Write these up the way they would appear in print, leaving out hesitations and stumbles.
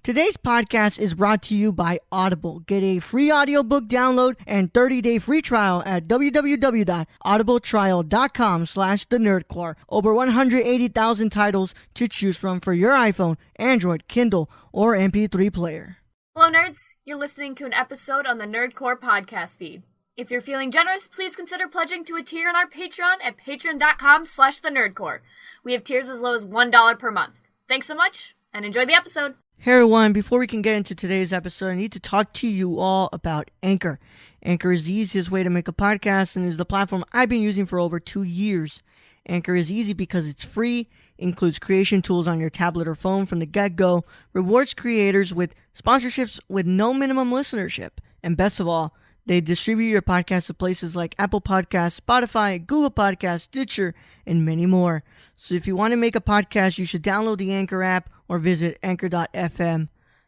Today's podcast is brought to you by Audible. Get a free audiobook download and 30-day free trial at www.audibletrial.com/thenerdcore. Over 180,000 titles to choose from for your iPhone, Android, Kindle, or MP3 player. Hello, nerds. You're listening to an episode on the Nerdcore podcast feed. If you're feeling generous, please consider pledging to a tier on our Patreon at patreon.com/thenerdcore. We have tiers as low as $1 per month. Thanks so much, and enjoy the episode. Hey everyone, before we can get into today's episode, I need to talk to you all about Anchor. Anchor is the easiest way to make a podcast and is the platform I've been using for over 2 years. Anchor is easy because it's free, includes creation tools on your tablet or phone from the get-go, rewards creators with sponsorships with no minimum listenership, and best of all, they distribute your podcast to places like Apple Podcasts, Spotify, Google Podcasts, Stitcher, and many more. So if you want to make a podcast, you should download the Anchor app or visit anchor.fm.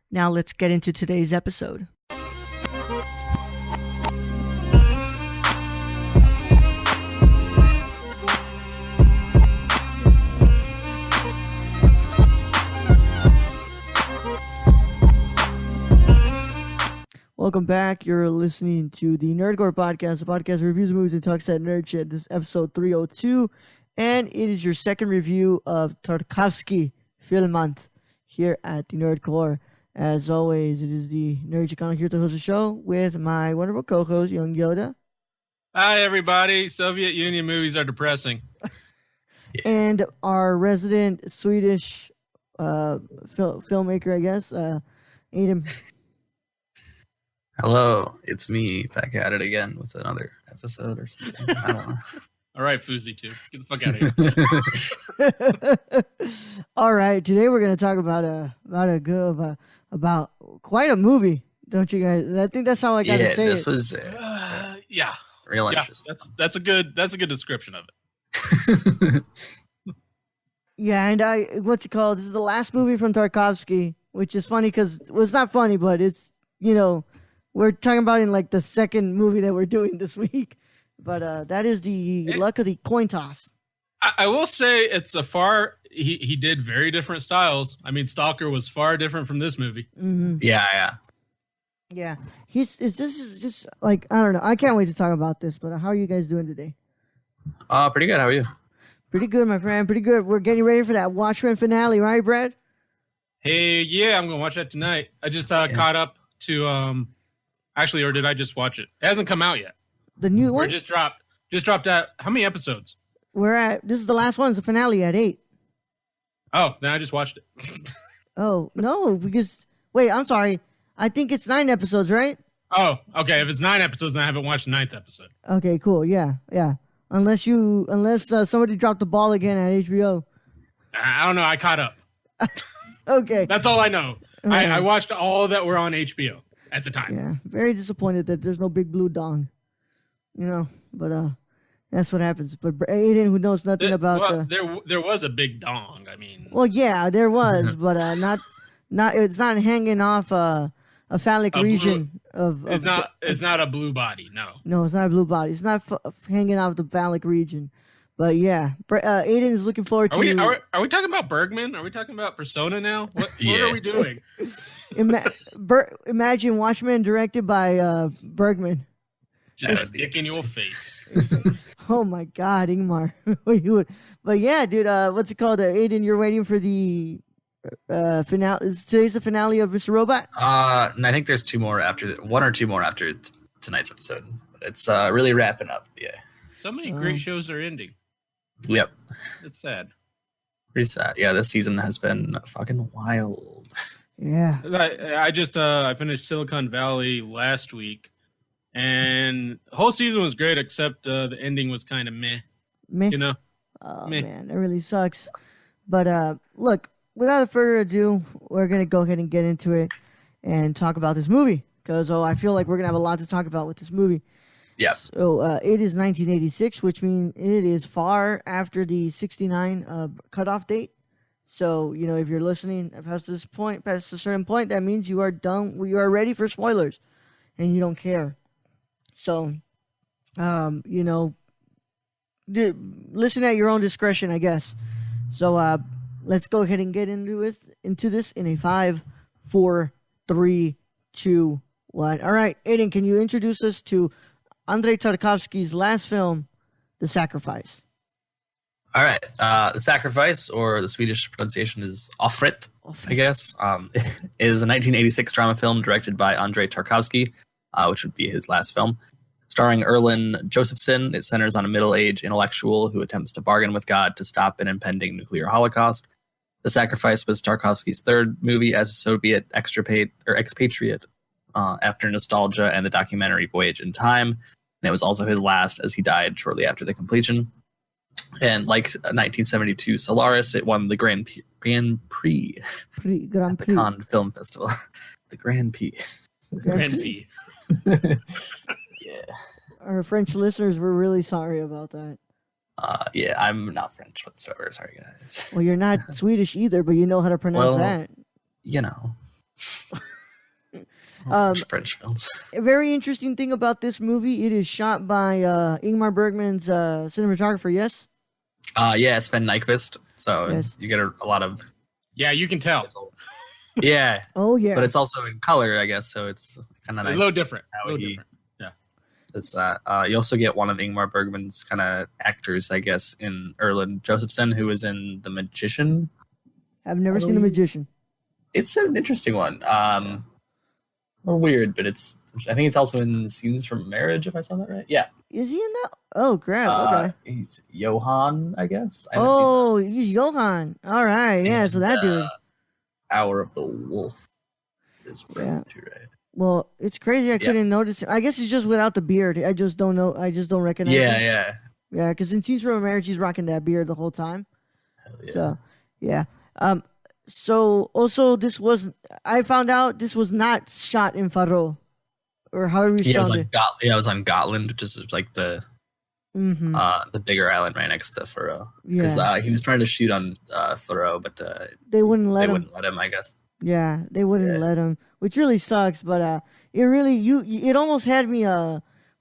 Now let's get into today's episode. Welcome back. You're listening to the Nerdcore podcast, the podcast that reviews movies and talks at nerd shit. This is episode 302, and it is your second review of Tarkovsky Film Month here at the Nerdcore. As always, it is the Nerd Chicano here to host the show with my wonderful co-host, Young Yoda. Hi, everybody. Soviet Union movies are depressing. And our resident Swedish filmmaker, I guess, Ayden. Hello, it's me back at it again with another episode or something. I don't know. All right, Fousey, too. Get the fuck out of here. All right, today we're going to talk about quite a movie, don't you guys? I think that's how I got to say this it. Was real interesting. That's a good description of it. Yeah, and what's it called? This is the last movie from Tarkovsky, which is funny because it's not funny, but it's, you know, we're talking about in like the second movie that we're doing this week, but that is the luck of the coin toss. I will say it's he did very different styles. I mean, Stalker was far different from this movie. Mm-hmm. Yeah. This is just like, I don't know. I can't wait to talk about this, but how are you guys doing today? Pretty good. How are you? Pretty good, my friend. Pretty good. We're getting ready for that Watchmen finale, right, Brad? Hey, yeah, I'm going to watch that tonight. I just caught up to, actually, or did I just watch it? It hasn't come out yet. The new one? It just dropped out. How many episodes? This is the last one. It's the finale at 8. Oh, then I just watched it. Oh, no, because, wait, I'm sorry. I think it's 9 episodes, right? Oh, okay. If it's 9 episodes, then I haven't watched the 9th episode. Okay, cool. Yeah. Unless somebody dropped the ball again at HBO. I don't know. I caught up. Okay. That's all I know. I watched all that were on HBO at the time. Yeah. Very disappointed that there's no big blue dong. You know, but that's what happens. But Ayden, who knows nothing about there was a big dong. I mean. Well, yeah, there was, but not. It's not hanging off a phallic region of. It's not a blue body. No. No, it's not a blue body. It's not hanging off the phallic region. But yeah, Ayden is looking forward to. Are we talking about Bergman? Are we talking about Persona now? What are we doing? Imagine Watchmen directed by Bergman. Just dick in your face. Oh my God, Ingmar. But yeah, dude, what's it called? Ayden, you're waiting for the finale. Today's the finale of Mr. Robot? And I think there's one or two more after tonight's episode. But it's really wrapping up. Yeah. So many great shows are ending. Yep. It's sad. Pretty sad. Yeah, this season has been fucking wild. Yeah. I just I finished Silicon Valley last week. And the whole season was great, except the ending was kind of meh. Meh? You know? Oh, man, that really sucks. But look, without further ado, we're going to go ahead and get into it and talk about this movie. Because I feel like we're going to have a lot to talk about with this movie. Yeah. So it is 1986, which means it is far after the 69 cutoff date. So, you know, if you're listening past a certain point, that means you are done. You are ready for spoilers and you don't care. So, you know, listen at your own discretion, I guess. So, let's go ahead and get into this in a 5, 4, 3, 2, 1. All right, Ayden, can you introduce us to Andrei Tarkovsky's last film, The Sacrifice? All right. The Sacrifice, or the Swedish pronunciation is Offret, I guess, is a 1986 drama film directed by Andrei Tarkovsky, which would be his last film. Starring Erland Josephson, it centers on a middle-aged intellectual who attempts to bargain with God to stop an impending nuclear holocaust. The Sacrifice was Tarkovsky's third movie as a Soviet expatriate after Nostalgia and the documentary Voyage in Time, and it was also his last as he died shortly after the completion. And like 1972 Solaris, it won the Grand Prix at the Cannes Film Festival. The Grand Prix. Grand Prix. Yeah. Our French listeners were really sorry about that. Yeah, I'm not French whatsoever. Sorry, guys. Well, you're not Swedish either, but you know how to pronounce that. You know. French films. A very interesting thing about this movie, it is shot by Ingmar Bergman's cinematographer, yes? Yeah, Sven Nykvist. So Yes. you get a lot of... Yeah, you can tell. Yeah. Oh, yeah. But it's also in color, I guess, so it's kind of nice. A little different. How A little he different. Yeah. does that. You also get one of Ingmar Bergman's kind of actors, I guess, in Erland Josephson, who was in The Magician. I've never seen The Magician. It's an interesting one. A little weird, but I think it's also in Scenes from Marriage, if I saw that right. Yeah. Is he in that? Oh, crap. Okay. He's Johan, I guess. I haven't seen He's Johan. All right. Yeah, And, so that dude. Hour of the Wolf is Yeah. too, right? Well, it's crazy. I couldn't notice it. I guess he's just without the beard. I just don't know. I just don't recognize him. Yeah. Yeah, because in Scenes from a Marriage, he's rocking that beard the whole time. Hell yeah. So, yeah. So, also, I found out this was not shot in Faro, or however you spelled it. It was on Gotland, which is like the bigger island right next to Faroe. Because he was trying to shoot on Faroe, but they wouldn't let him. Wouldn't let him, I guess. Yeah, they wouldn't let him, which really sucks. But it really it almost had me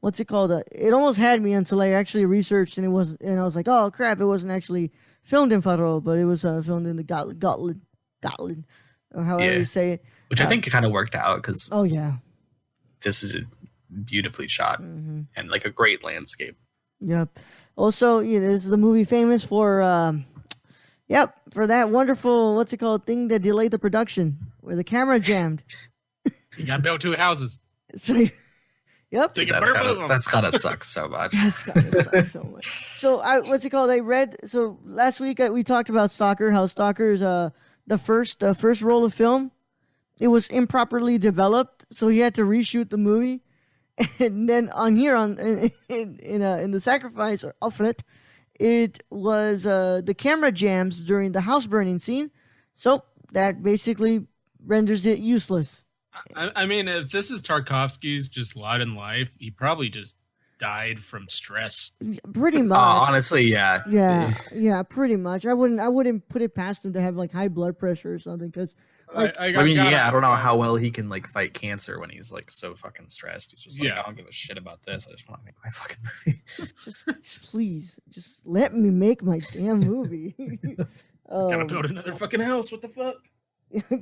what's it called? It almost had me until I actually researched, and I was like, oh crap, it wasn't actually filmed in Faro, but it was filmed in the Gotland, or however you say it. Which I think kind of worked out because this is beautifully shot and like a great landscape. Yep. Also, this is the movie famous for for that wonderful what's it called thing that delayed the production where the camera jammed. You got built 2 houses. So, yep. That's gotta suck so much. That's gotta suck so much. So what's it called? I read. So last week we talked about Stalker. How Stalker is the first roll of film. It was improperly developed, so he had to reshoot the movie. And then on here in the Sacrifice or Offret, it was the camera jams during the house burning scene, so that basically renders it useless. I mean, if this is Tarkovsky's just lot in life, he probably just died from stress. Pretty much. Honestly, yeah. Yeah, pretty much. I wouldn't put it past him to have like high blood pressure or something, because. I don't know how well he can like fight cancer when he's like so fucking stressed. He's just like, I don't give a shit about this. I just want to make my fucking movie. just please, just let me make my damn movie. Gotta build another fucking house. What the fuck?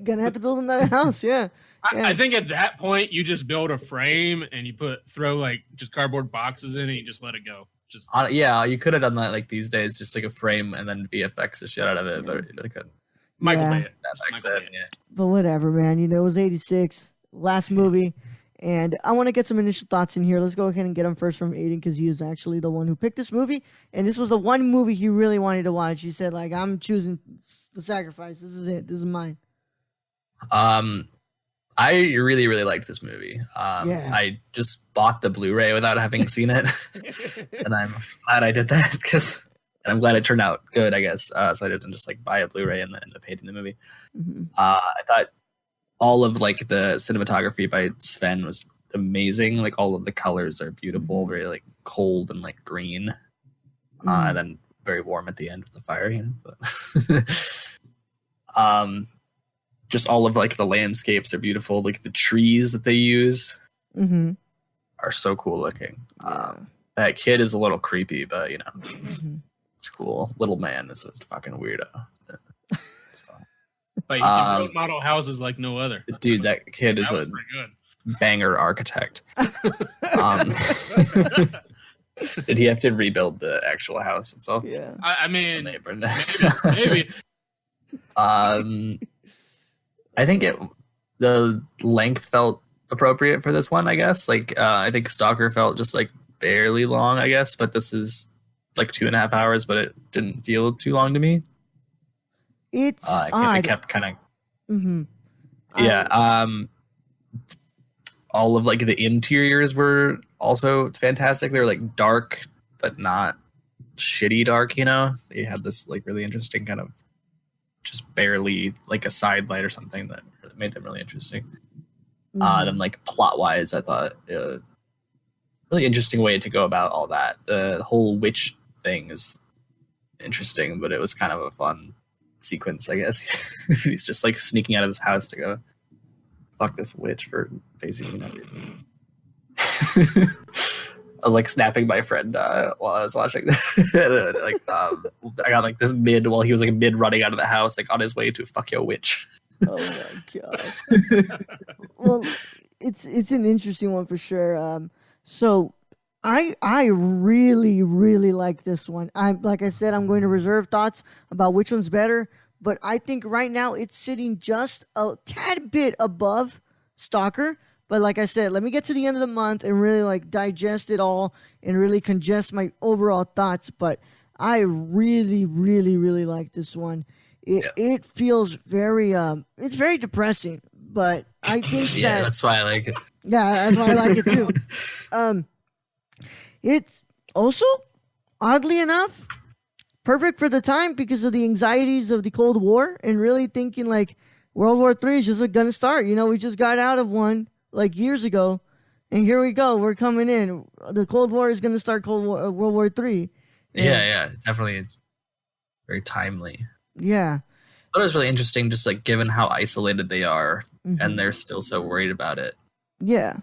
Gonna have to build another house. Yeah. I think at that point you just build a frame and you throw like just cardboard boxes in it and you just let it go. Just you could have done that like these days, just like a frame and then VFX the shit out of it, but you really couldn't. Michael Bay. But whatever, man. It was 86, last movie. And I want to get some initial thoughts in here. Let's go ahead and get them first from Ayden, because he is actually the one who picked this movie. And this was the one movie he really wanted to watch. He said, like, I'm choosing The Sacrifice. This is it. This is mine. I really, really liked this movie. I just bought the Blu-ray without having seen it. And I'm glad I did that, and I'm glad it turned out good, I guess. So I didn't just like buy a Blu-ray and then end up hating the movie. I thought all of like the cinematography by Sven was amazing. Like all of the colors are beautiful, very like cold and like green, and then very warm at the end with the fire. But just all of like the landscapes are beautiful. Like the trees that they use are so cool looking. That kid is a little creepy, but it's cool. Little man is a fucking weirdo. It's fine. But he can build model houses like no other. Dude, that kid is a pretty good. banger architect. Did he have to rebuild the actual house itself? Yeah. I mean, maybe. I think the length felt appropriate for this one, I guess. Like, I think Stalker felt just like barely long, I guess, but this is like 2.5 hours, but it didn't feel too long to me. It's odd. It kept kind of. Mm-hmm. Yeah. All of like the interiors were also fantastic. They were like dark, but not shitty dark. You know, they had this like really interesting kind of just barely like a side light or something that made them really interesting. Then like plot wise, I thought really interesting way to go about all that. The whole witch thing is interesting, but it was kind of a fun sequence, I guess. He's just like sneaking out of his house to go fuck this witch for basically no reason. I was like snapping my friend while I was watching that. Like I got like this mid while he was like mid running out of the house, like on his way to fuck your witch. Oh my god. Well, it's an interesting one for sure. So I really like this one. Like I said, I'm going to reserve thoughts about which one's better, but I think right now it's sitting just a tad bit above Stalker. But like I said, let me get to the end of the month and really like digest it all and really congest my overall thoughts. But I really like this one. It feels very it's very depressing, but I think that's why I like it. Yeah, that's why I like it too. It's also, oddly enough, perfect for the time because of the anxieties of the Cold War and really thinking like World War III is just gonna start. You know, we just got out of one like years ago, and here we go. We're coming in. The Cold War is gonna start. World War III. Yeah, definitely very timely. Yeah. But it was really interesting, just like given how isolated they are, and they're still so worried about it. Yeah.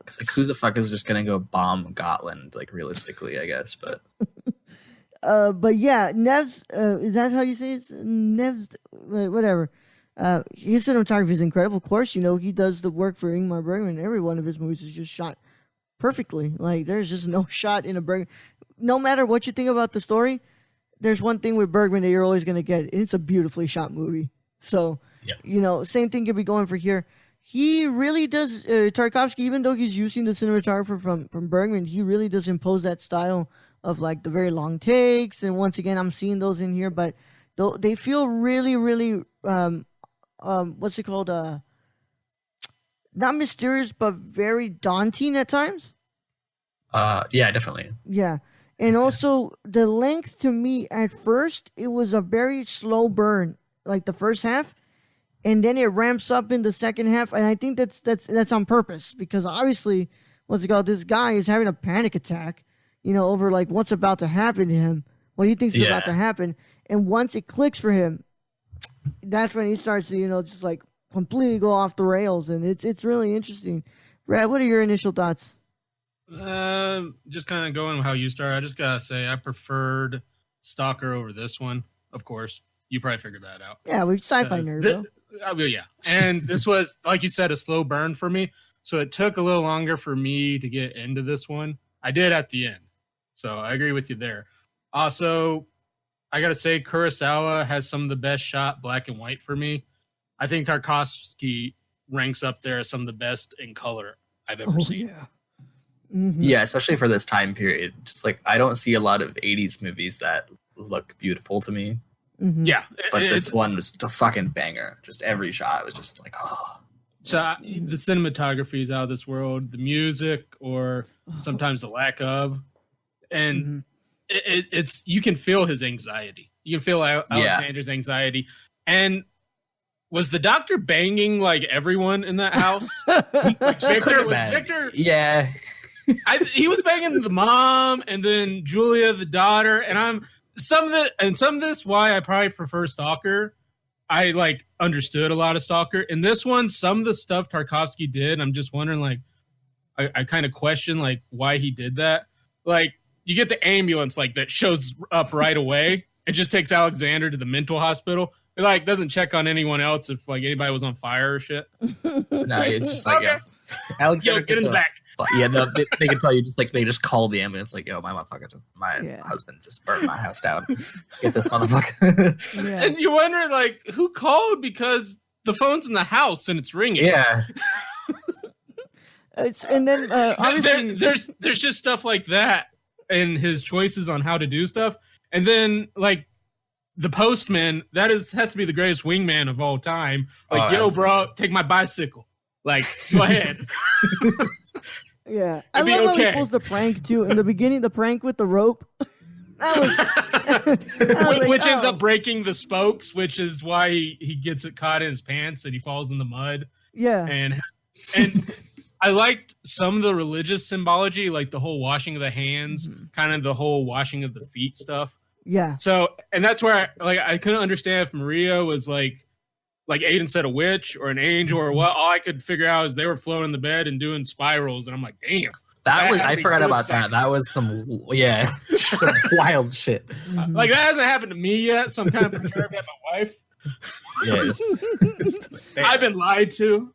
It's like, who the fuck is just gonna go bomb Gotland? Like, realistically, I guess. But but yeah, Nev's. Is that how you say it? Nev's. Whatever. His cinematography is incredible. Of course, you know he does the work for Ingmar Bergman. Every one of his movies is just shot perfectly. Like, there's just no shot in a Bergman. No matter what you think about the story, there's one thing with Bergman that you're always gonna get. It's a beautifully shot movie. So, you know, same thing could be going for here. He really does, Tarkovsky, even though he's using the cinematographer from Bergman, he really does impose that style of like the very long takes. And once again, I'm seeing those in here, but they feel really, what's it called? Not mysterious, but very daunting at times. Yeah, definitely. Yeah. And also the length to me at first, it was a very slow burn, like the first half. And then it ramps up in the second half, and I think that's on purpose because obviously, what's it called? This guy is having a panic attack, you know, over like what's about to happen to him, what he thinks is about to happen, and once it clicks for him, that's when he starts to, you know, just like completely go off the rails, and it's really interesting. Brad, what are your initial thoughts? Just kind of going how you started. I just gotta say I preferred Stalker over this one. Of course, you probably figured that out. Yeah, we're sci-fi nerd, though. Yeah, and this was, like you said, a slow burn for me. So it took a little longer for me to get into this one. I did at the end. So I agree with you there. Also, I got to say, Kurosawa has some of the best shot black and white for me. I think Tarkovsky ranks up there as some of the best in color I've ever seen. Yeah. Yeah, especially for this time period. Just like, I don't see a lot of 80s movies that look beautiful to me. Yeah. But this one was a fucking banger. Just every shot was just like, oh. So the cinematography is out of this world. The music, or sometimes the lack of. And it's you can feel his anxiety. You can feel Alexander's anxiety. And was the doctor banging like everyone in that house? Like Victor? Yeah. He was banging the mom and then Julia, the daughter. And some of this why I probably prefer Stalker. I like understood a lot of Stalker. In this one, some of the stuff Tarkovsky did, I'm just wondering, like, I kind of question like why he did that. Like, you get the ambulance like that shows up right away and just takes Alexander to the mental hospital. It like doesn't check on anyone else if like anybody was on fire or shit. No, it's just like Alexander, Get in the back. Yeah, no, they can tell you just like they just call the ambulance, like, yo, my husband just burned my house down. Get this motherfucker. Yeah. And you wonder like who called because the phone's in the house and it's ringing. Yeah. And then obviously there's just stuff like that and his choices on how to do stuff. And then like the postman, has to be the greatest wingman of all time. Like, yo, bro, take my bicycle. Like, go ahead. Yeah, I love how he pulls the prank too. In the beginning, the prank with the rope. That was, which ends up breaking the spokes, which is why he gets it caught in his pants and he falls in the mud. Yeah, and I liked some of the religious symbology, like the whole washing of the hands, kind of the whole washing of the feet stuff. Yeah. So, and that's where I couldn't understand if Maria was like Ayden said, a witch or an angel or what. All I could figure out is they were floating in the bed and doing spirals, and I'm like, damn. I forgot about that. That was some wild shit. Like that hasn't happened to me yet, so I'm kind of perturbed at my wife. Yes. I've been lied to.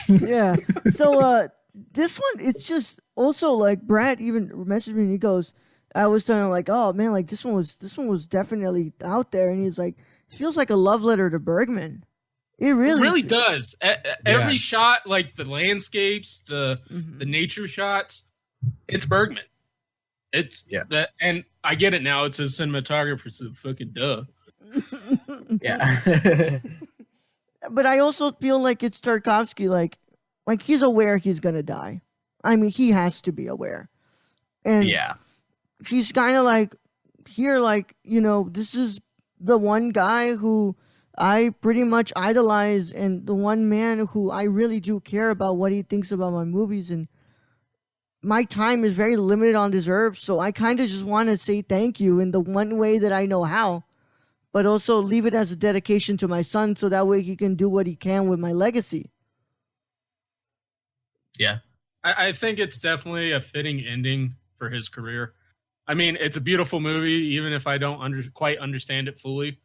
Yeah. So this one, it's just also like Brad even messaged me and he goes, I was telling him like, oh man, like this one was definitely out there, and he's like, it feels like a love letter to Bergman. It really does. Every shot, like the landscapes, the nature shots, it's Bergman. It's that, and I get it now. It's a cinematographer, so fucking duh. Yeah. But I also feel like it's Tarkovsky. Like he's aware he's gonna die. I mean, he has to be aware, and he's kind of like here, like this is the one guy who I pretty much idolize and the one man who I really do care about what he thinks about my movies, and my time is very limited on this earth, so I kind of just want to say thank you in the one way that I know how, but also leave it as a dedication to my son so that way he can do what he can with my legacy. Yeah. I think it's definitely a fitting ending for his career. I mean, it's a beautiful movie, even if I don't quite understand it fully,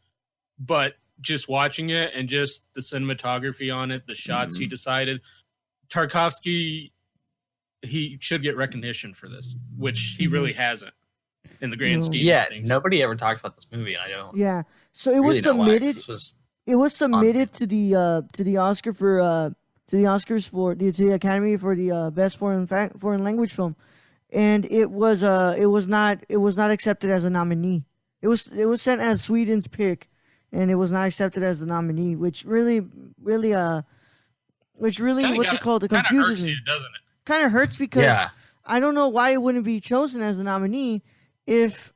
but just watching it and just the cinematography on it, the shots he decided, Tarkovsky, he should get recognition for this, which he really hasn't in the grand scheme of things. Nobody ever talks about this movie, and I don't. Yeah, so it was submitted. It was submitted to the Oscar for to the Academy for the best foreign language film, and it was not accepted as a nominee. It was sent as Sweden's pick, and it was not accepted as the nominee, which really confuses me. Doesn't it? Kind of hurts because I don't know why it wouldn't be chosen as a nominee if.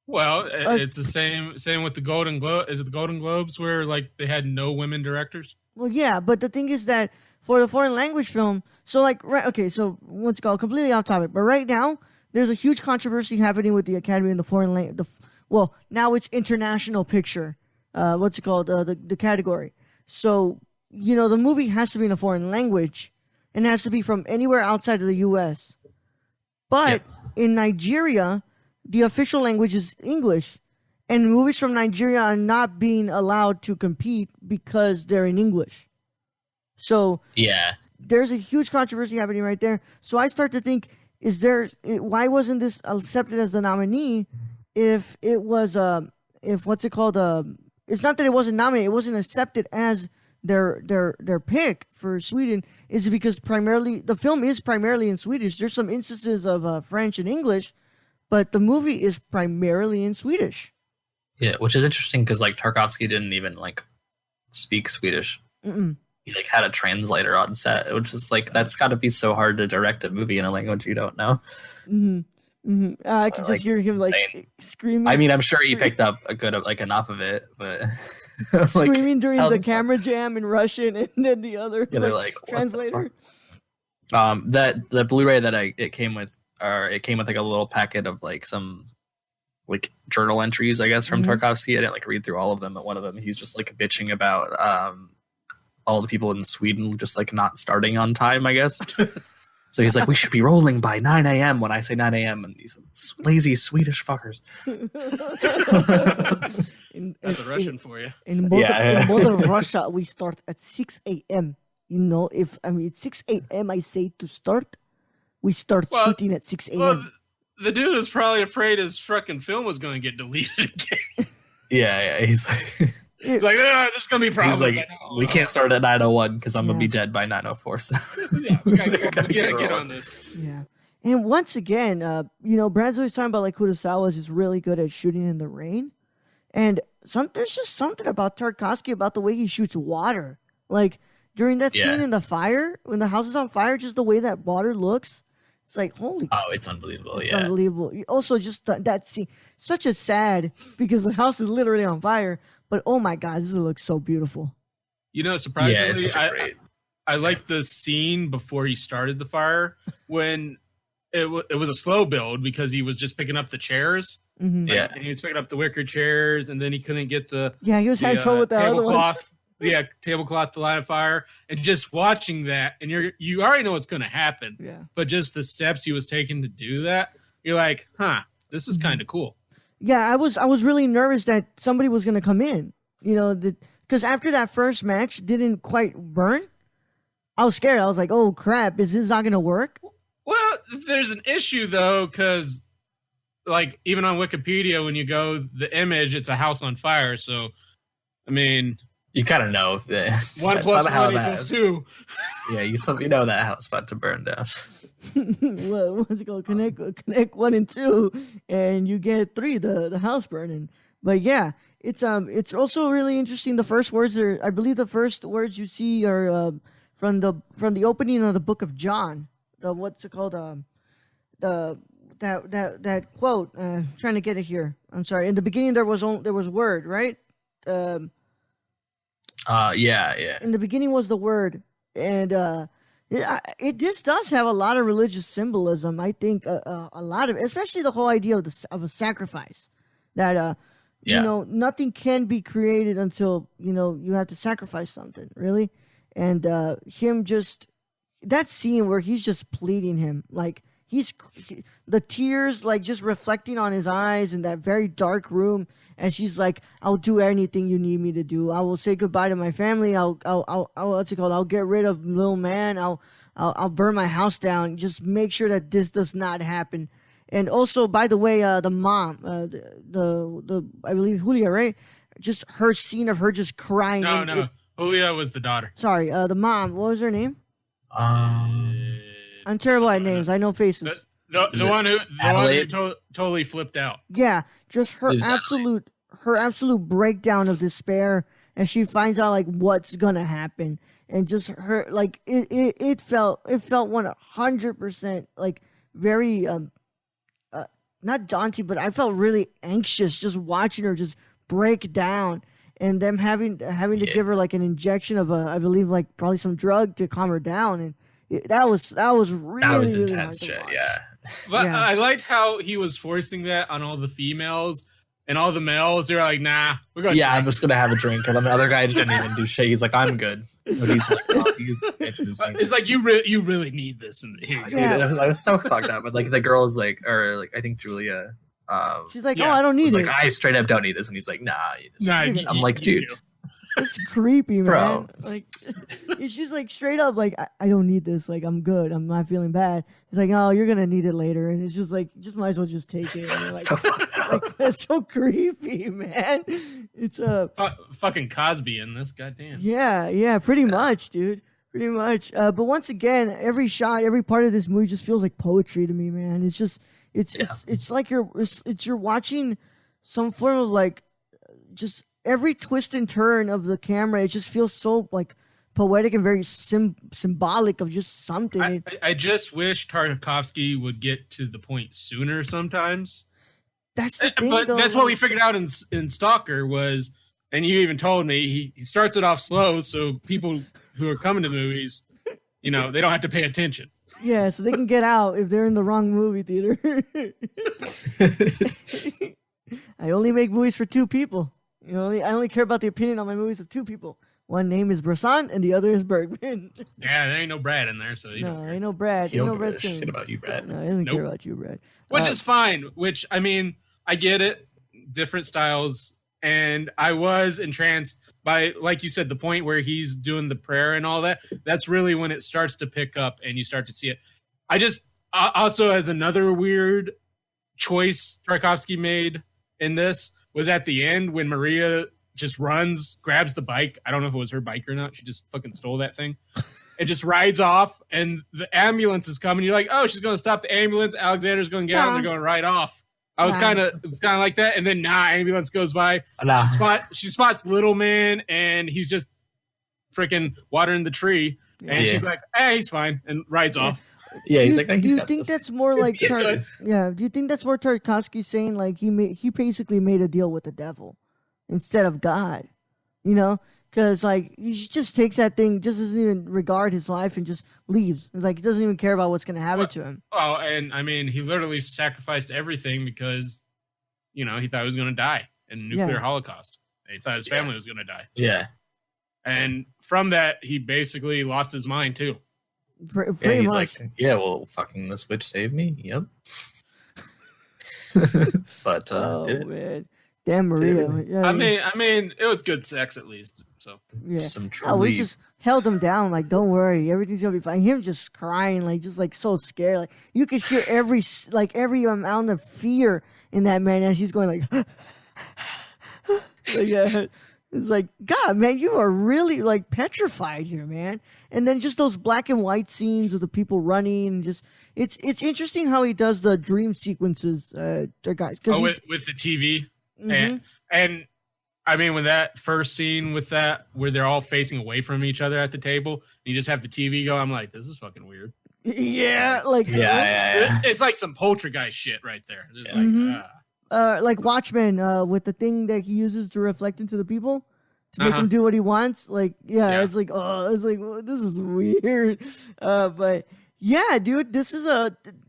Well, it's the same with the Golden Globe. Is it the Golden Globes where like they had no women directors? Well, yeah, but the thing is that for the foreign language film, so like so let's go completely off topic, but right now there's a huge controversy happening with the Academy and the foreign language. Well, now it's international picture. The category. So the movie has to be in a foreign language. And it has to be from anywhere outside of the U.S. But in Nigeria, the official language is English. And movies from Nigeria are not being allowed to compete because they're in English. So there's a huge controversy happening right there. So I start to think, why wasn't this accepted as the nominee if it was, it's not that it wasn't nominated, it wasn't accepted as their pick for Sweden. Is because the film is primarily in Swedish. There's some instances of French and English, but the movie is primarily in Swedish. Yeah, which is interesting because like Tarkovsky didn't even like speak Swedish. He like had a translator on set, which is like that's got to be so hard to direct a movie in a language you don't know. I could just hear him like screaming. I mean, I'm sure he picked up enough of it, but. Screaming during the camera jam in Russian, and then the other translator. The Blu-ray that it came with like a little packet of like some like journal entries, I guess, from Tarkovsky. I didn't like read through all of them, but one of them he's just like bitching about all the people in Sweden just like not starting on time, I guess. So he's like, we should be rolling by 9 a.m. when I say 9 a.m. And these lazy Swedish fuckers. That's a Russian for you. In modern Russia, we start at 6 a.m. You know, if it's 6 a.m. I say to start, we start shooting at 6 a.m. Well, the dude is probably afraid his fucking film was going to get deleted again. Yeah. He's like, there's going to be problems. He's like, we can't start at 9:01 because I'm going to be dead by 9:04. So. Yeah, we got to get on this. Yeah. And once again, Brad's always talking about like Kurosawa is just really good at shooting in the rain. And there's just something about Tarkovsky about the way he shoots water. Like during that scene in the fire, when the house is on fire, just the way that water looks. It's like, holy. Oh, it's unbelievable. It's unbelievable. Also, just that scene, such a sad, because the house is literally on fire. But oh my God, this looks so beautiful. Surprisingly, I like the scene before he started the fire when it was a slow build because he was just picking up the chairs. Mm-hmm. Yeah. And he was picking up the wicker chairs, and then he couldn't get he was having trouble with the other one. Tablecloth to light a fire, and just watching that, and you already know what's going to happen. Yeah. But just the steps he was taking to do that, you're like, this is kind of cool. Yeah, I was really nervous that somebody was going to come in, because after that first match didn't quite burn, I was scared. I was like, oh crap, is this not going to work? Well, there's an issue though, because like even on Wikipedia, when you go the image, it's a house on fire. So, I mean, you kind of know that 1 + 1 equals 2. Yeah, you know that house about to burn down. Well, what's it called? Connect 1 and 2, and you get 3. The house burning. But yeah, it's also really interesting. The first words I believe the first words you see are from the opening of the book of John. What's it called? That quote. Trying to get it here. I'm sorry. In the beginning there was word, right? Yeah. In the beginning was the word, and this does have a lot of religious symbolism. I think a lot of, especially the whole idea of a sacrifice. That nothing can be created until you have to sacrifice something, really. And that scene where he's just pleading him, like the tears like just reflecting on his eyes in that very dark room. And she's like, I'll do anything you need me to do. I will say goodbye to my family. I'll what's it called? I'll get rid of little man. I'll burn my house down. Just make sure that this does not happen. And also, by the way, the mom, the I believe Julia, right? Just her scene of her just crying. No. Julia was the daughter. Sorry, the mom. What was her name? I'm terrible at names. I know faces. The one who totally flipped out. Yeah, just her absolute breakdown of despair, and she finds out like what's gonna happen, and just her like it felt 100% like very not daunting, but I felt really anxious just watching her just break down, and them having to give her like an injection of I believe like probably some drug to calm her down, and that was really intense shit. Yeah. But I liked how he was forcing that on all the females, and all the males. They're like, "Nah, we're going." Yeah, I'm just gonna have a drink, and then the other guy didn't even do shit. He's like, "I'm good." But he's like, "Oh, it's like you really need this." And yeah. Dude, I was so fucked up. But like the girl's like, or like I think Julia. She's like, "Oh, I don't need it." Like, I straight up don't need this, and he's like, "Nah." I'm like, dude. It's creepy, man. Bro. Like, she's like straight up like, I don't need this. Like, I'm good. I'm not feeling bad. He's like, oh, you're gonna need it later, and it's just like, just might as well just take it. And like, that's so creepy, man. It's fucking Cosby in this, goddamn. Yeah, pretty much, dude. Pretty much. But once again, every shot, every part of this movie just feels like poetry to me, man. It's just, it's like you're watching some form of like, just. Every twist and turn of the camera, it just feels so like poetic and very symbolic of just something. I just wish Tarkovsky would get to the point sooner sometimes. That's the thing, but though. That's what we figured out in Stalker was, and you even told me he starts it off slow, so people who are coming to the movies, they don't have to pay attention. Yeah, so they can get out if they're in the wrong movie theater. I only make movies for 2 people. I only care about the opinion on my movies of 2 people. One name is Brisson and the other is Bergman. Yeah, there ain't no Brad in there, so you don't care. Ain't no Brad. He Ain't don't no give Brad a shit Singh. about you, Brad. No, he doesn't Nope. care about you, Brad. Which is fine. Which, I mean, I get it. Different styles. And I was entranced by, like you said, the point where he's doing the prayer and all that. That's really when it starts to pick up and you start to see it. Also, as another weird choice Tarkovsky made in this, was at the end when Maria just runs, grabs the bike. I don't know if it was her bike or not. She just fucking stole that thing. It just rides off, and the ambulance is coming. You're like, oh, she's going to stop the ambulance. Alexander's going to get out, and they're going right off. It was kind of like that. And then, ambulance goes by. She spots Little Man, and he's just freaking watering the tree. And she's like, hey, he's fine, and rides off. Yeah, do he's you, like, do you think that's more like do you think that's more Tarkovsky saying like he basically made a deal with the devil instead of God, you know? Because like he just takes that thing, just doesn't even regard his life and just leaves. It's like he doesn't even care about what's going to happen to him. Oh, and I mean, he literally sacrificed everything because, he thought he was going to die in a nuclear holocaust. He thought his family was going to die. Yeah. And from that, he basically lost his mind too. Pretty he's much. like, well, fucking the switch saved me. Yep. But man, damn Maria. Yeah, I mean, it was good sex at least. So some we just held him down. Like, don't worry, everything's gonna be fine. Him just crying, like just like so scared. Like you could hear every amount of fear in that man as he's going like. It's like, God, man, you are really like petrified here, man. And then just those black and white scenes of the people running, and just it's interesting how he does the dream sequences, guys. With the TV, and I mean, when that first scene with that where they're all facing away from each other at the table, and you just have the TV go, I'm like, this is fucking weird. Yeah, like It's like some poltergeist shit right there. Like Watchmen, with the thing that he uses to reflect into the people to make him do what he wants. Like, it's like, well, this is weird. But yeah, dude, this is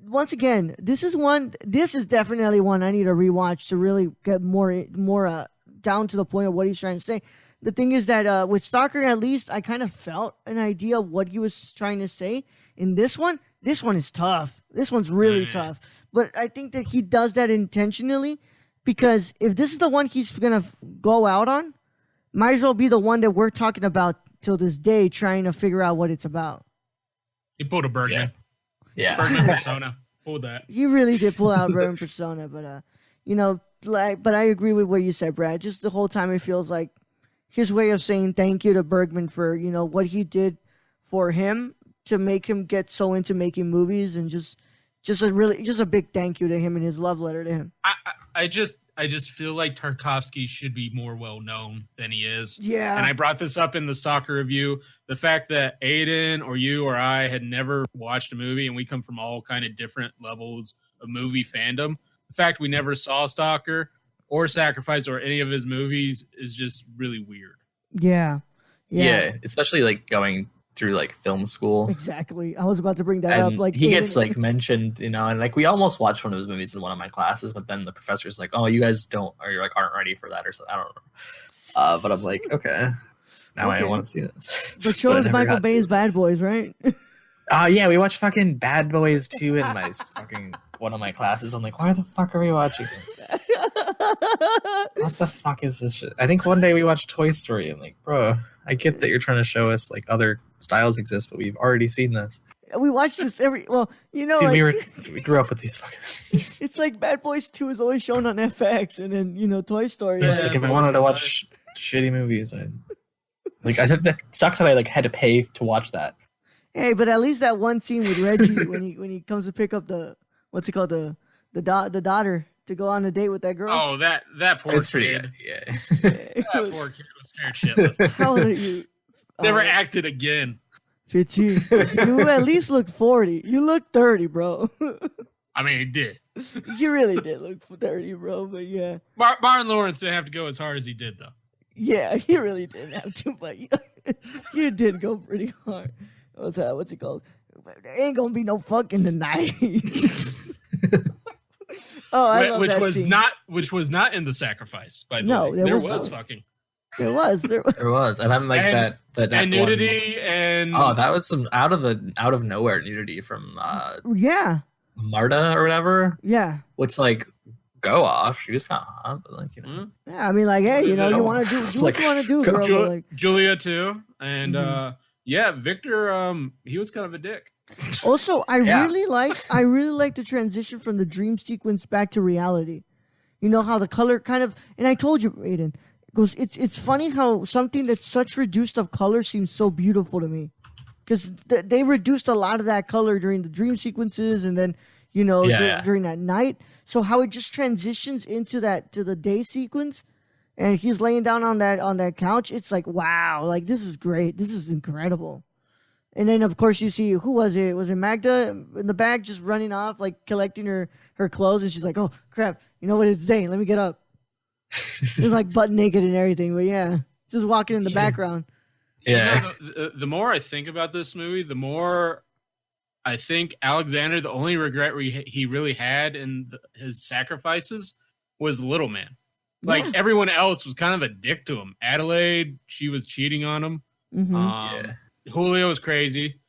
this is definitely one I need to rewatch to really get more down to the point of what he's trying to say. The thing is that with Stalker, at least I kind of felt an idea of what he was trying to say. In this one is tough. This one's really tough. But I think that he does that intentionally because if this is the one he's going to go out on, might as well be the one that we're talking about till this day, trying to figure out what it's about. He pulled a Bergman. Yeah. Bergman persona. Pulled that. He really did pull out Bergman persona, but, but I agree with what you said, Brad. Just the whole time it feels like his way of saying thank you to Bergman for, what he did for him to make him get so into making movies and just a big thank you to him and his love letter to him. I just feel like Tarkovsky should be more well known than he is. Yeah. And I brought this up in the Stalker review. The fact that Ayden or you or I had never watched a movie and we come from all kind of different levels of movie fandom. The fact we never saw Stalker or Sacrifice or any of his movies is just really weird. Yeah. Yeah, especially like going through like film school. Exactly. I was about to bring that up. Like he gets like mentioned, and like we almost watched one of his movies in one of my classes, but then the professor's like, "Oh, you guys aren't ready for that," or something. I don't know. But I'm like, okay, now I want to see this. But show us Michael Bay's Bad Boys, right? Yeah, we watched fucking Bad Boys 2 in my fucking one of my classes. I'm like, why the fuck are we watching this? What the fuck is this shit? I think one day we watched Toy Story. I'm like, bro, I get that you're trying to show us like other styles exist, but we've already seen this. We watch this dude, like, we grew up with these fucking things. It's like Bad Boys 2 is always shown on FX, and then Toy Story. It's like if I wanted to watch shitty movies, I think that sucks that I like had to pay to watch that. Hey, but at least that one scene with Reggie when he comes to pick up the daughter to go on a date with that girl. Oh, that poor it's kid. Pretty good. Yeah. That poor kid was scared shitless. How old are you? Never acted again. 15. You at least look 40. You look 30, bro. I mean, he did. You really did look 30, bro. But yeah. Martin Lawrence didn't have to go as hard as he did, though. Yeah, he really didn't have to, but you did go pretty hard. What's it called? There ain't gonna be no fucking tonight. Oh, I love that scene. Which was not in The Sacrifice, by the way. No, There was fucking. There was. There was, and I'm like And- that and one- nudity and Oh, that was some out of nowhere nudity from Yeah. Marta or whatever. Yeah. Which like go off. She was kind of hot, but like Yeah. I mean, like, hey, you know, you want to do It's what like, you want to do, go- girl. But like, Julia too, and Mhm. yeah, Victor. He was kind of a dick. also, I Yeah. really like the transition from the dream sequence back to reality. You know how the color kind of, and I told you, Ayden, goes. It's funny how something that's such reduced of color seems so beautiful to me, because they reduced a lot of that color during the dream sequences, and then during that night. So how it just transitions into to the day sequence, and he's laying down on that couch. It's like, wow, like this is great. This is incredible. And then of course you see, who was it? Was it Magda in the back just running off, like collecting her clothes, and she's like, oh crap, you know what it's day? Let me get up. It's like butt naked and everything, but yeah, just walking in the background. yeah. You know, the more I think about this movie, the more I think Alexander, the only regret he really had in his sacrifices was Little Man. Like Yeah. everyone else was kind of a dick to him. Adelaide, she was cheating on him. Mhm. Julio was crazy.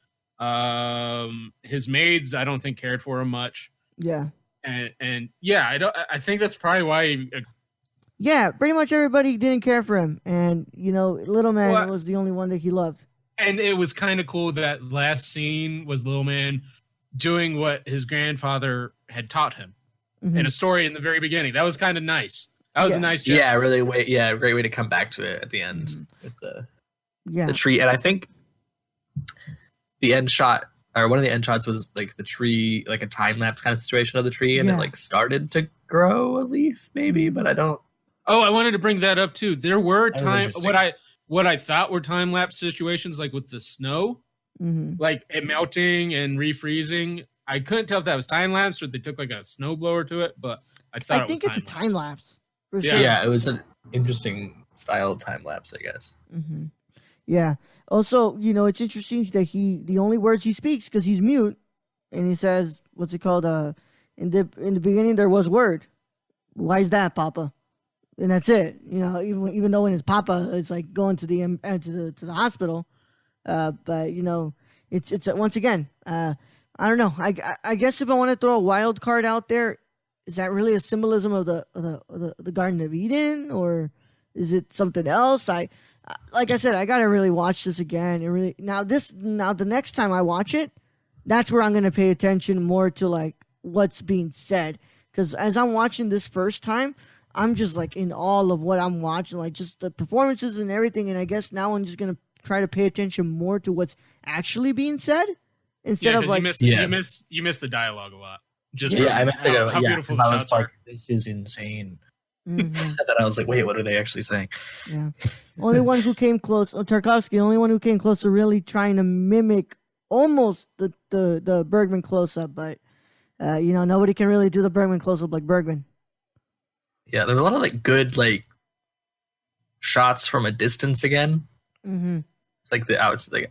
His maids, I don't think cared for him much. Yeah. And yeah, I think that's probably why Yeah, pretty much everybody didn't care for him, and Little Man Well, was the only one that he loved. and it was kind of cool that last scene was Little Man doing what his grandfather had taught him Mhm. in a story in the very beginning. That was kind of nice. That was Yeah. a nice gesture. Yeah, really. Great way to come back to it at the end with Yeah. the tree. And I think the end shot, or one of the end shots, was like the tree, like a time lapse kind of situation of the tree, and Yeah. it like started to grow at least, maybe. But I don't. Oh, I wanted to bring that up too. There were That was times interesting. what I thought were time lapse situations, like with the snow, Mhm. like it melting and refreezing. I couldn't tell if that was time lapse or they took like a snow blower to it, but I thought I think it's a time lapse for Yeah. sure. Yeah, it was an interesting style of time lapse, I guess. Mm-hmm. Yeah. Also, it's interesting that the only words he speaks, because he's mute, and he says, "What's it called? In the beginning there was word. Why is that, Papa?" And that's it. Even though when his Papa is like going to the hospital, but it's once again. I don't know. I guess if I want to throw a wild card out there, is that really a symbolism of the Garden of Eden, or is it something else? Like I said, I gotta really watch this again. Now the next time I watch it, that's where I'm gonna pay attention more to like what's being said. Because as I'm watching this first time, I'm just like in awe of what I'm watching, like just the performances and everything. And I guess now I'm just gonna try to pay attention more to what's actually being said instead Yeah, of 'cause like you missed the dialogue a lot. Just Yeah, from I missed it. how Yeah, beautiful because the I was shots like, are. this is insane. Mhm. And then I was like, wait, what are they actually saying? Yeah. Only one who came close, Tarkovsky, the only one who came close to really trying to mimic almost the Bergman close up, but nobody can really do the Bergman close up like Bergman. Yeah, there were a lot of like good like shots from a distance again. Mm-hmm. It's like the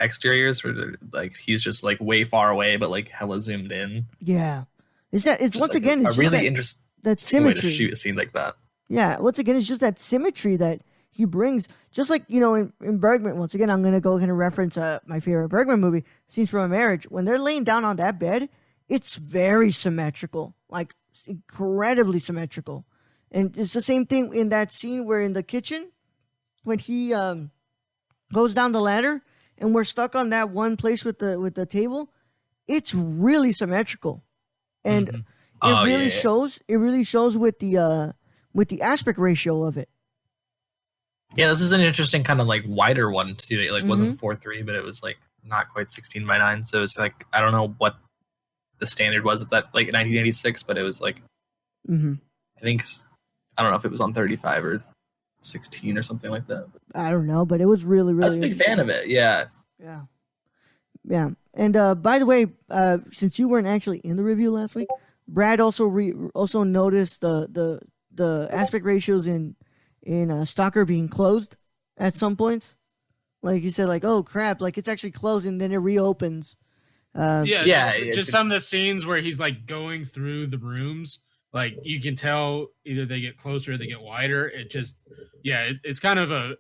exteriors where they're, like he's just like way far away, but like hella zoomed in. Yeah. It's Just, once like, again, a it's really just interesting that way to symmetry. shoot a scene like that. Yeah, once again, it's just that symmetry that he brings. Just like, in Bergman, once again, I'm going to go ahead and reference my favorite Bergman movie, Scenes from a Marriage. When they're laying down on that bed, it's very symmetrical, like incredibly symmetrical. And it's the same thing in that scene where in the kitchen, when he goes down the ladder and we're stuck on that one place with the table, it's really symmetrical. And Mhm. it really shows with the aspect ratio of it. Yeah, this is an interesting kind of like wider one too. It like Mm-hmm. wasn't 4:3, but it was like not quite 16:9. So it's like I don't know what the standard was at that like 1986, but it was like Mm-hmm. I don't know if it was on 35 or 16 or something like that. I don't know, but it was really, really I was a big fan of it. Yeah. Yeah. Yeah. And by the way, since you weren't actually in the review last week, Brad also also noticed the aspect ratios in Stalker being closed at some points. Like he said, like, oh crap, like it's actually closed and then it reopens. Yeah, it's- just some of the scenes where he's like going through the rooms, like you can tell either they get closer or they get wider. It just, it's kind of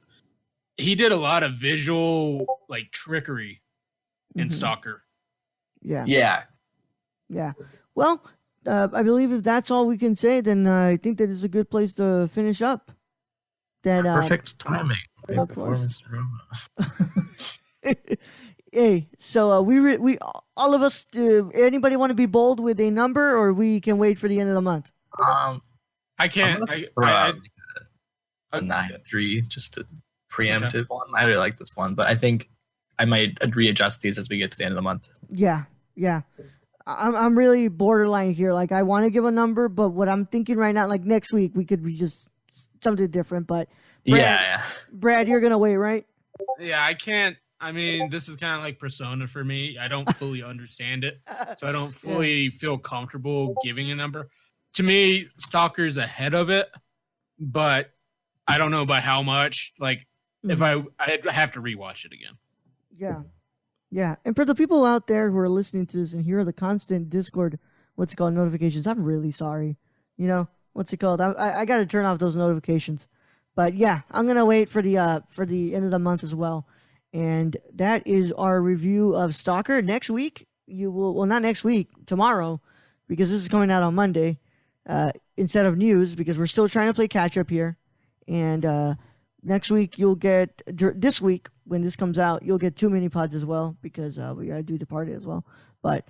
he did a lot of visual like trickery in Stalker. Yeah. Well, I believe if that's all we can say, then I think that is a good place to finish up. That Perfect timing. Of Before course. Mr. Roma. Hey, so we all of us. Anybody want to be bold with a number, or we can wait for the end of the month? I can't. Throw out a 9-3, just a preemptive one. I really like this one, but I think I might readjust these as we get to the end of the month. Yeah. I'm really borderline here. Like, I want to give a number, but what I'm thinking right now, like next week, we could be just something different. But Brad, you're gonna wait, right? Yeah, I can't. I mean, this is kind of like Persona for me. I don't fully understand it, so I don't fully feel comfortable giving a number. To me, Stalker's ahead of it, but I don't know by how much. Like, if I'd have to rewatch it again. Yeah. And for the people out there who are listening to this and hear the constant Discord, notifications, I'm really sorry. You know, I got to turn off those notifications. But yeah, I'm gonna wait for the end of the month as well. And that is our review of Stalker. Next week, not next week, tomorrow, because this is coming out on Monday, instead of news, because we're still trying to play catch up here. And next week, this week, when this comes out, you'll get 2 mini pods as well, because we gotta do Departed as well. But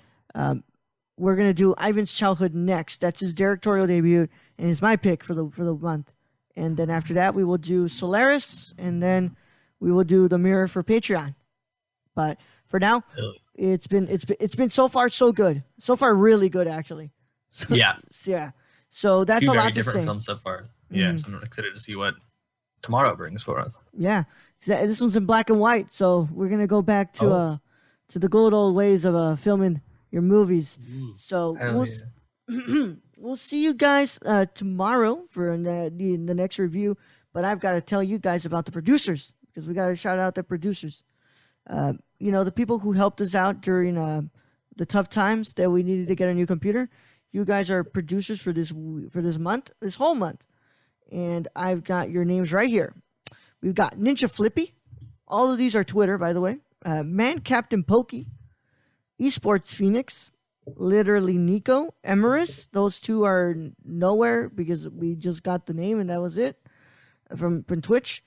we're gonna do Ivan's Childhood next. That's his directorial debut, and it's my pick for the month. And then after that, we will do Solaris, and then we will do The Mirror for Patreon. But for now, it's been so far so good. So far, really good actually. Yeah. So that's Two a lot very to different say. films so far. Yeah, so I'm excited to see what tomorrow brings for us. Yeah, this one's in black and white, so we're gonna go back to the good old ways of filming your movies. So we'll see you guys tomorrow for the next review. But I've got to tell you guys about the producers, because we got to shout out the producers. The people who helped us out during the tough times that we needed to get a new computer. You guys are producers for this month, this whole month. And I've got your names right here. We've got Ninja Flippy. All of these are Twitter, by the way. Man Captain Pokey. Esports Phoenix. Literally Nico. Emeris. Those two are nowhere because we just got the name and that was it. From Twitch.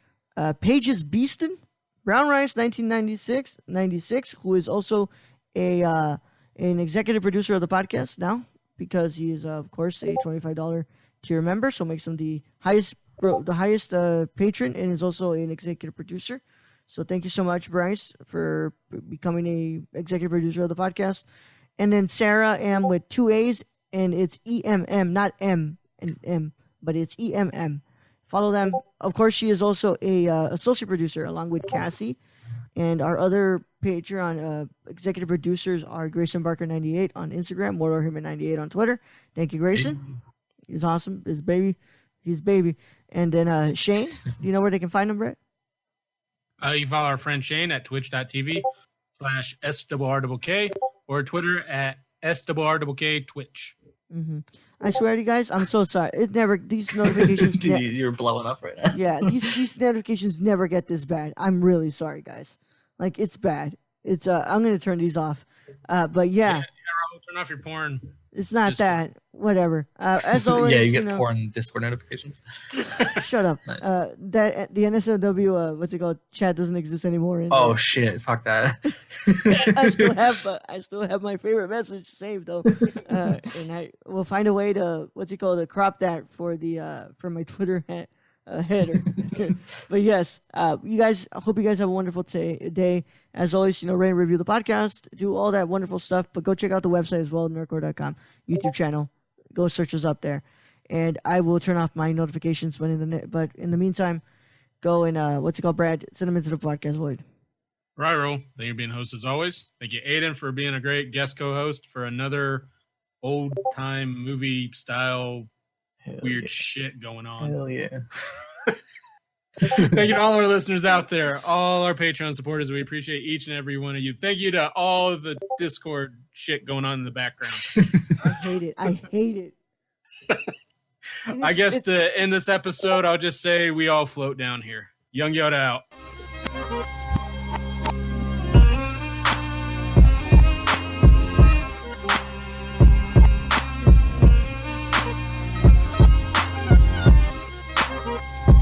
Pages Beeston. Brown Rice 1996, who is also an executive producer of the podcast now, because he is, of course, a $25 tier member, so makes him the highest patron, and is also an executive producer. So thank you so much, Bryce, for becoming a executive producer of the podcast. And then Sarah M with 2 A's, and it's EMM, not M and M, but it's EMM. Follow them. Of course, she is also a associate producer along with Cassie. And our other Patreon executive producers are Grayson Barker 98 on Instagram, Mordor Human 98 on Twitter. Thank you, Grayson. He's awesome. He's baby. And then Shane, do you know where they can find him, Brett? You can follow our friend Shane at twitch.tv/SRRK or Twitter at SRRK Twitch. Mm-hmm. I swear to you guys, I'm so sorry. These notifications. Dude, you're blowing up right now. Yeah, these notifications never get this bad. I'm really sorry, guys. Like, it's bad. It's I'm gonna turn these off. But yeah. Turn off your porn. It's not Discord. That. Whatever. As always, yeah, you get porn Discord notifications. Shut up. Nice. That the NSFW what's it called? Chat doesn't exist anymore. Shit! Fuck that. I still have my favorite message saved though, and I will find a way to to crop that for my Twitter header. But yes, you guys. I hope you guys have a wonderful day. As always, rate and review the podcast, do all that wonderful stuff. But go check out the website as well, nerdcore.com, YouTube channel. Go search us up there, and I will turn off my notifications. But in the meantime, go and Brad, send them into the podcast void. Right, roll. Thank you for being host as always. Thank you, Ayden, for being a great guest co-host for another old time movie style weird shit going on. Hell yeah. Thank you to all our listeners out there, all our Patreon supporters. We appreciate each and every one of you. Thank you to all of the Discord shit going on in the background. I hate it. I guess to end this episode, I'll just say we all float down here. Young Yoda out. Bye.